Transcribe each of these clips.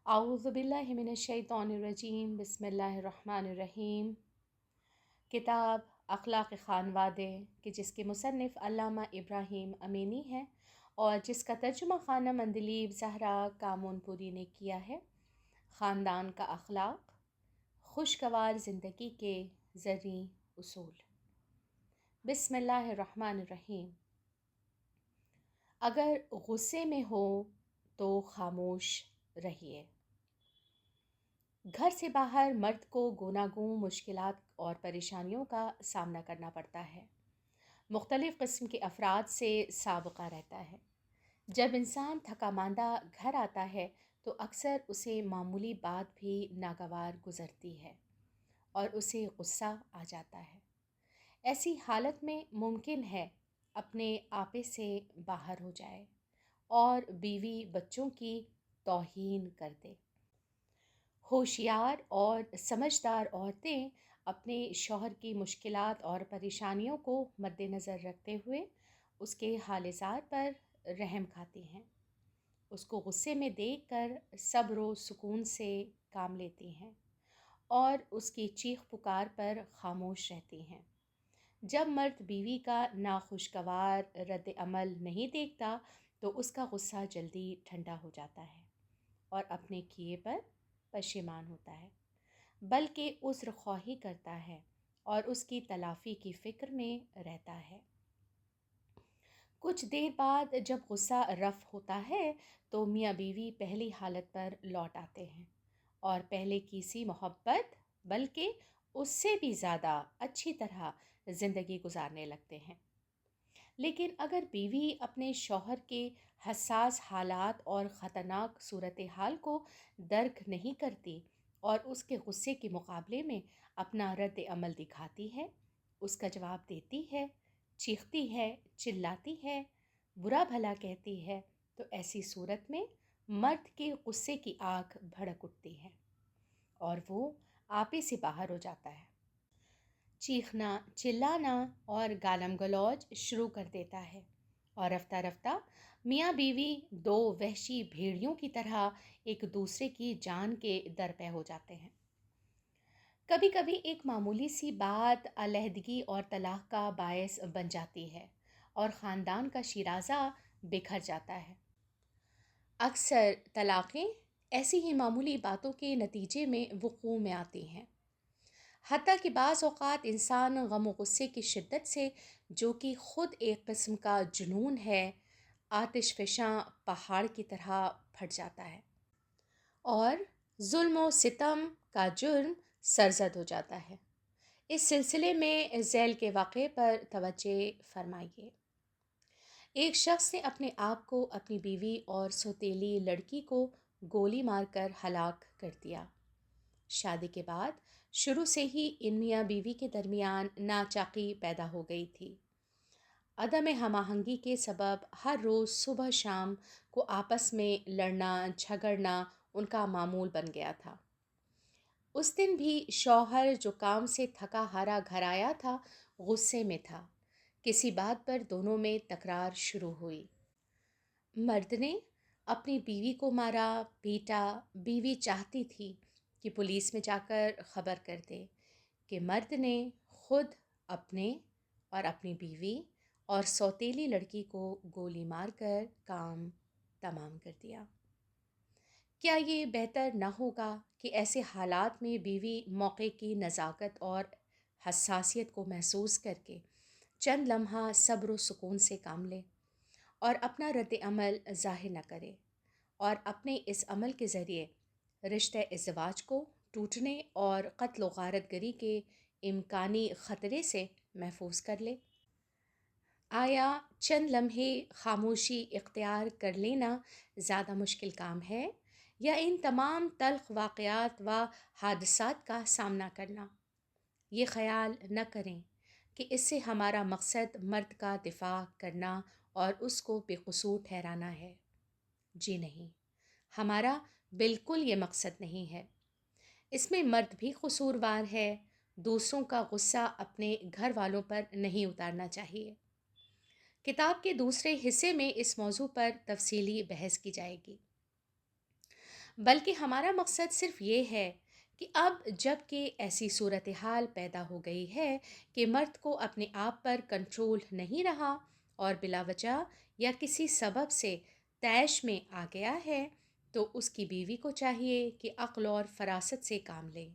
اعوذ باللہ من الشیطان الرجیم، بسم اللہ الرحمن الرحیم۔ کتاب اخلاق خانوادے کہ جس کے مصنف علامہ ابراہیم امینی ہیں اور جس کا ترجمہ خانم اندلیب زہرا کامون پوری نے کیا ہے۔ خاندان کا اخلاق، خوشگوار زندگی کے زرعی اصول۔ بسم اللہ الرحمن الرحیم۔ اگر غصے میں ہو تو خاموش رہیے۔ گھر سے باہر مرد کو گوناگون مشکلات اور پریشانیوں کا سامنا کرنا پڑتا ہے۔ مختلف قسم کے افراد سے سابقہ رہتا ہے۔ جب انسان تھکا ماندہ گھر آتا ہے تو اکثر اسے معمولی بات بھی ناگوار گزرتی ہے اور اسے غصہ آ جاتا ہے۔ ایسی حالت میں ممکن ہے اپنے آپے سے باہر ہو جائے اور بیوی بچوں کی توہین کر دے۔ ہوشیار اور سمجھدار عورتیں اپنے شوہر کی مشکلات اور پریشانیوں کو مد نظر رکھتے ہوئے اس کے حالات پر رحم کھاتی ہیں، اس کو غصے میں دیکھ کر صبر و سکون سے کام لیتی ہیں اور اس کی چیخ پکار پر خاموش رہتی ہیں۔ جب مرد بیوی کا ناخوشگوار رد عمل نہیں دیکھتا تو اس کا غصہ جلدی ٹھنڈا ہو جاتا ہے اور اپنے کیے پر پشیمان ہوتا ہے، بلکہ عذر خواہی کرتا ہے اور اس کی تلافی کی فکر میں رہتا ہے۔ کچھ دیر بعد جب غصہ رفع ہوتا ہے تو میاں بیوی پہلی حالت پر لوٹ آتے ہیں اور پہلے کی سی محبت بلکہ اس سے بھی زیادہ اچھی طرح زندگی گزارنے لگتے ہیں۔ لیکن اگر بیوی اپنے شوہر کے حساس حالات اور خطرناک صورتحال کو درک نہیں کرتی اور اس کے غصے کے مقابلے میں اپنا رد عمل دکھاتی ہے، اس کا جواب دیتی ہے، چیختی ہے، چلاتی ہے، برا بھلا کہتی ہے، تو ایسی صورت میں مرد کے غصے کی آگ بھڑک اٹھتی ہے اور وہ آپے سے باہر ہو جاتا ہے۔ چیخنا، چلانا اور گالم گلوچ شروع کر دیتا ہے اور رفتہ رفتہ میاں بیوی دو وحشی بھیڑیوں کی طرح ایک دوسرے کی جان کے درپے ہو جاتے ہیں۔ کبھی کبھی ایک معمولی سی بات علیحدگی اور طلاق کا باعث بن جاتی ہے اور خاندان کا شیرازہ بکھر جاتا ہے۔ اکثر طلاقیں ایسی ہی معمولی باتوں کے نتیجے میں وقوع میں آتی ہیں، حتیٰ کہ بعض اوقات انسان غم و غصے کی شدت سے، جو کہ خود ایک قسم کا جنون ہے، آتش فشاں پہاڑ کی طرح پھٹ جاتا ہے اور ظلم و ستم کا جرم سرزد ہو جاتا ہے۔ اس سلسلے میں ذیل کے واقعے پر توجہ فرمائیے۔ ایک شخص نے اپنے آپ کو، اپنی بیوی اور سوتیلی لڑکی کو گولی مار کر ہلاک کر دیا۔ شادی کے بعد شروع سے ہی ان میاں بیوی کے درمیان ناچاقی پیدا ہو گئی تھی۔ عدم ہم آہنگی کے سبب ہر روز صبح شام کو آپس میں لڑنا جھگڑنا ان کا معمول بن گیا تھا۔ اس دن بھی شوہر جو کام سے تھکا ہارا گھر آیا تھا، غصے میں تھا۔ کسی بات پر دونوں میں تکرار شروع ہوئی۔ مرد نے اپنی بیوی کو مارا، پیٹا۔ بیوی چاہتی تھی کہ پولیس میں جا کر خبر کر دے کہ مرد نے خود اپنے اور اپنی بیوی اور سوتیلی لڑکی کو گولی مار کر کام تمام کر دیا۔ کیا یہ بہتر نہ ہوگا کہ ایسے حالات میں بیوی موقع کی نزاکت اور حساسیت کو محسوس کر کے چند لمحہ صبر و سکون سے کام لے اور اپنا رد عمل ظاہر نہ کرے اور اپنے اس عمل کے ذریعے رشتہ ازدواج کو ٹوٹنے اور قتل و غارت گری کے امکانی خطرے سے محفوظ کر لے؟ آیا چند لمحے خاموشی اختیار کر لینا زیادہ مشکل کام ہے یا ان تمام تلخ واقعات و حادثات کا سامنا کرنا؟ یہ خیال نہ کریں کہ اس سے ہمارا مقصد مرد کا دفاع کرنا اور اس کو بے قصور ٹھہرانا ہے۔ جی نہیں، ہمارا بالکل یہ مقصد نہیں ہے۔ اس میں مرد بھی قصوروار ہے۔ دوسروں کا غصہ اپنے گھر والوں پر نہیں اتارنا چاہیے۔ کتاب کے دوسرے حصے میں اس موضوع پر تفصیلی بحث کی جائے گی۔ بلکہ ہمارا مقصد صرف یہ ہے کہ اب جب کہ ایسی صورتحال پیدا ہو گئی ہے کہ مرد کو اپنے آپ پر کنٹرول نہیں رہا اور بلا وجہ یا کسی سبب سے طیش میں آ گیا ہے، تو اس کی بیوی کو چاہیے کہ عقل اور فراست سے کام لے،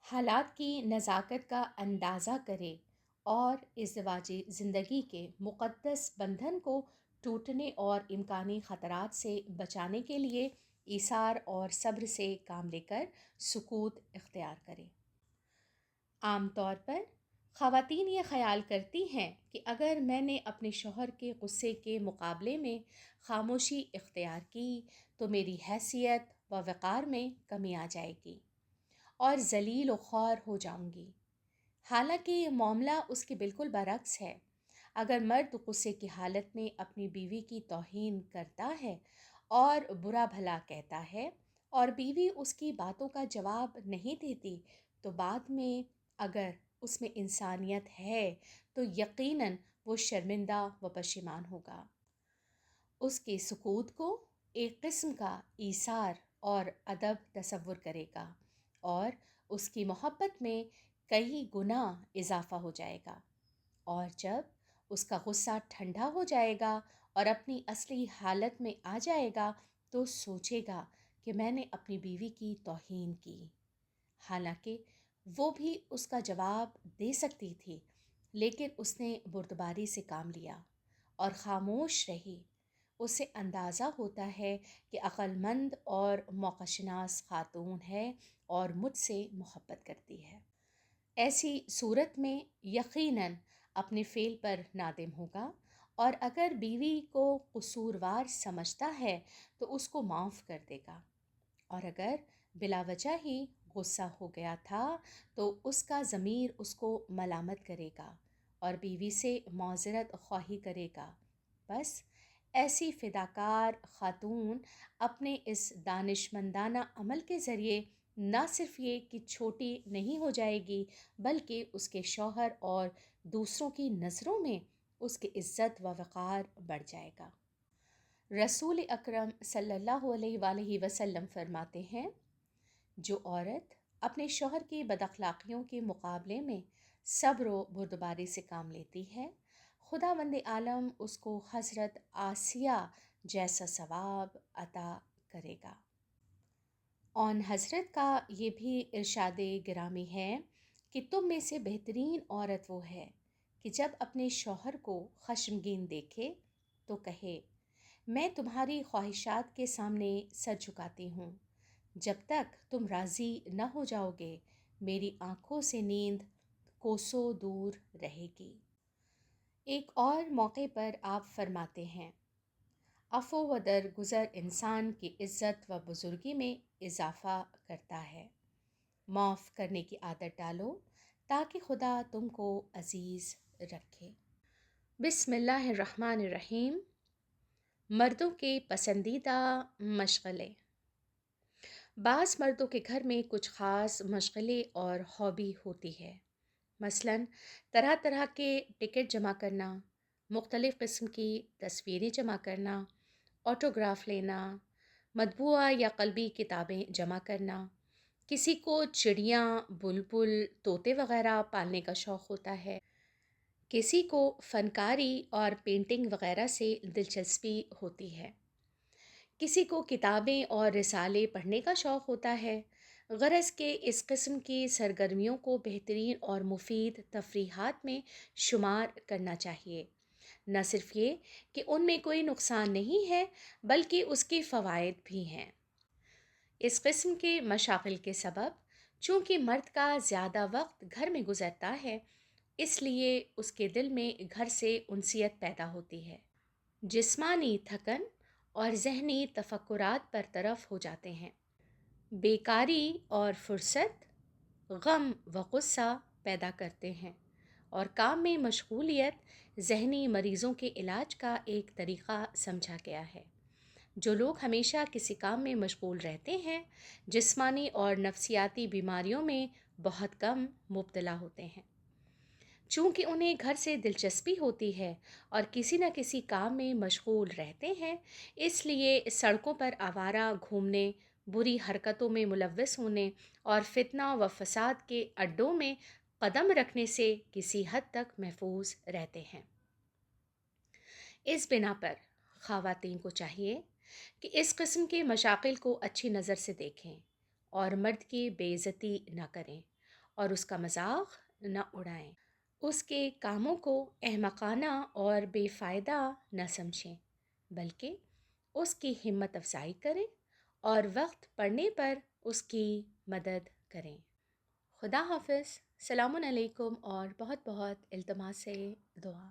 حالات کی نزاکت کا اندازہ کرے اور ازدواجی زندگی کے مقدس بندھن کو ٹوٹنے اور امکانی خطرات سے بچانے کے لیے ایثار اور صبر سے کام لے کر سکوت اختیار کرے۔ عام طور پر خواتین یہ خیال کرتی ہیں کہ اگر میں نے اپنے شوہر کے غصے کے مقابلے میں خاموشی اختیار کی تو میری حیثیت و وقار میں کمی آ جائے گی اور ذلیل و خوار ہو جاؤں گی۔ حالانکہ یہ معاملہ اس کے بالکل برعکس ہے۔ اگر مرد غصے کی حالت میں اپنی بیوی کی توہین کرتا ہے اور برا بھلا کہتا ہے اور بیوی اس کی باتوں کا جواب نہیں دیتی، تو بعد میں اگر اس میں انسانیت ہے تو یقیناً وہ شرمندہ و پشیمان ہوگا۔ اس کے سکوت کو ایک قسم کا ایثار اور ادب تصور کرے گا اور اس کی محبت میں کئی گنا اضافہ ہو جائے گا، اور جب اس کا غصہ ٹھنڈا ہو جائے گا اور اپنی اصلی حالت میں آ جائے گا تو سوچے گا کہ میں نے اپنی بیوی کی توہین کی، حالانکہ وہ بھی اس کا جواب دے سکتی تھی، لیکن اس نے بردباری سے کام لیا اور خاموش رہی۔ اسے اندازہ ہوتا ہے کہ عقل مند اور موقع شناس خاتون ہے اور مجھ سے محبت کرتی ہے۔ ایسی صورت میں یقیناً اپنے فعل پر نادم ہوگا، اور اگر بیوی کو قصوروار سمجھتا ہے تو اس کو معاف کر دے گا، اور اگر بلا وجہ ہی غصہ ہو گیا تھا تو اس کا ضمیر اس کو ملامت کرے گا اور بیوی سے معذرت خواہی کرے گا۔ بس ایسی فداکار خاتون اپنے اس دانشمندانہ عمل کے ذریعے نہ صرف یہ کہ چھوٹی نہیں ہو جائے گی، بلکہ اس کے شوہر اور دوسروں کی نظروں میں اس کی عزت و وقار بڑھ جائے گا۔ رسول اکرم صلی اللہ علیہ وآلہ وسلم فرماتے ہیں، جو عورت اپنے شوہر کی بد اخلاقیوں کے مقابلے میں صبر و بردباری سے کام لیتی ہے، خداوند عالم اس کو حضرت آسیہ جیسا ثواب عطا کرے گا۔ آن حضرت کا یہ بھی ارشاد گرامی ہے کہ تم میں سے بہترین عورت وہ ہے کہ جب اپنے شوہر کو خشمگین دیکھے تو کہے، میں تمہاری خواہشات کے سامنے سر جھکاتی ہوں، جب تک تم راضی نہ ہو جاؤ گے میری آنکھوں سے نیند کوسوں دور رہے گی۔ ایک اور موقع پر آپ فرماتے ہیں، عفو و درگزر انسان کی عزت و بزرگی میں اضافہ کرتا ہے۔ معاف کرنے کی عادت ڈالو تاکہ خدا تم کو عزیز رکھے۔ بسم اللہ الرحمن الرحیم۔ مردوں کے پسندیدہ مشغلے۔ بعض مردوں کے گھر میں کچھ خاص مشغلے اور ہابی ہوتی ہے، مثلاً طرح طرح کے ٹکٹ جمع کرنا، مختلف قسم کی تصویریں جمع کرنا، آٹوگراف لینا، مطبوعہ یا قلبی کتابیں جمع کرنا۔ کسی کو چڑیاں، بلبل، طوطے وغیرہ پالنے کا شوق ہوتا ہے، کسی کو فنکاری اور پینٹنگ وغیرہ سے دلچسپی ہوتی ہے، کسی کو کتابیں اور رسالے پڑھنے کا شوق ہوتا ہے۔ غرض کہ اس قسم کی سرگرمیوں کو بہترین اور مفید تفریحات میں شمار کرنا چاہیے۔ نہ صرف یہ کہ ان میں کوئی نقصان نہیں ہے بلکہ اس کے فوائد بھی ہیں۔ اس قسم کے مشاغل کے سبب چونکہ مرد کا زیادہ وقت گھر میں گزرتا ہے، اس لیے اس کے دل میں گھر سے انسیت پیدا ہوتی ہے، جسمانی تھکن اور ذہنی تفکرات برطرف ہو جاتے ہیں۔ بیکاری اور فرصت غم و غصہ پیدا کرتے ہیں، اور کام میں مشغولیت ذہنی مریضوں کے علاج کا ایک طریقہ سمجھا گیا ہے۔ جو لوگ ہمیشہ کسی کام میں مشغول رہتے ہیں جسمانی اور نفسیاتی بیماریوں میں بہت کم مبتلا ہوتے ہیں۔ چونکہ انہیں گھر سے دلچسپی ہوتی ہے اور کسی نہ کسی کام میں مشغول رہتے ہیں، اس لیے سڑکوں پر آوارہ گھومنے، بری حرکتوں میں ملوث ہونے اور فتنہ و فساد کے اڈوں میں قدم رکھنے سے کسی حد تک محفوظ رہتے ہیں۔ اس بنا پر خواتین کو چاہیے کہ اس قسم کے مشاغل کو اچھی نظر سے دیکھیں اور مرد کی بے عزتی نہ کریں اور اس کا مذاق نہ اڑائیں، اس کے کاموں کو احمقانہ اور بے فائدہ نہ سمجھیں، بلکہ اس کی ہمت افزائی کریں اور وقت پڑنے پر اس کی مدد کریں۔ خدا حافظ، سلام علیکم اور بہت بہت التماس سے دعا۔